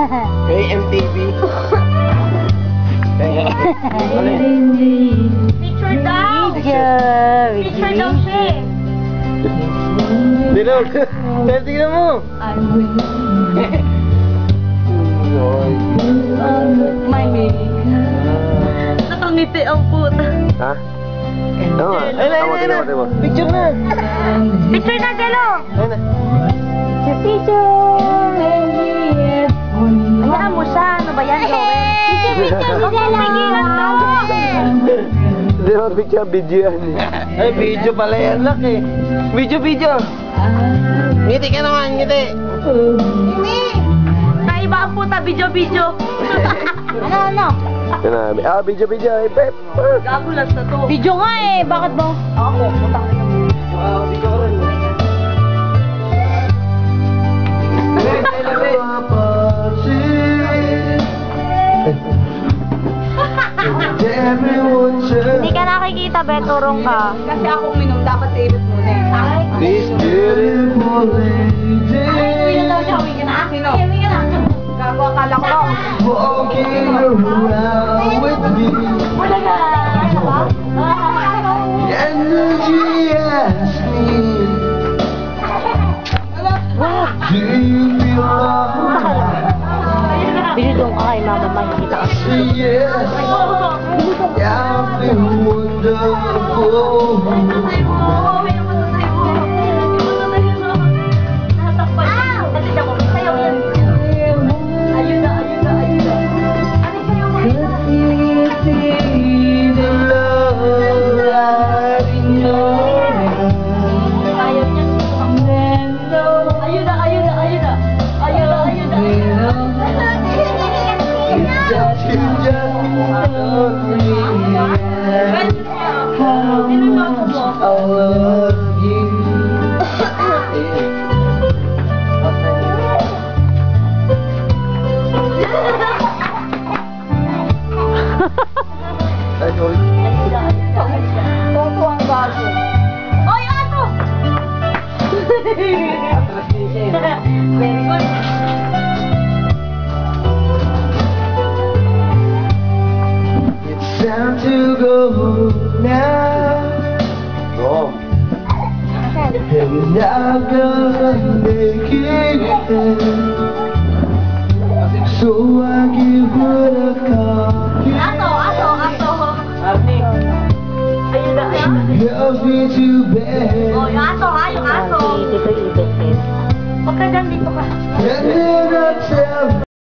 Kay MTV. Picture daw! Picture daw siya eh. Dinod! Tingnan mo! My nakangiti ang puta. Ha? Oo nga. Ayun na. Picture na. Picture na, Gelo! Ayun na. Picture! Hayaan mo siya. Ano ba yan, Joel? Picture ni Gelo! Hindi mo picture, video yan. Ay, video pala yan, lak eh. Video. Ngiti ka naman, ngiti. Naiba ang puta, video. Ano? Video. Eh, Pep. Gago lang na to. Video nga eh. Bakit ba? Ako, puta ka naman. Video rin. Hindi ka nakikita, be. Turong ka. Kasi ako uminom, dapat ilot muna eh. This beautiful lady. Uwi na. Sino? Uwi ka na. Gago, akala ko. Walking around with me. Wala ka. Ano ba? And she asked me, do you belong? Binidong ka kay mama, makikita ka. Yes, I've been wonderful. Time to go now. Go. And we're not gonna make it. So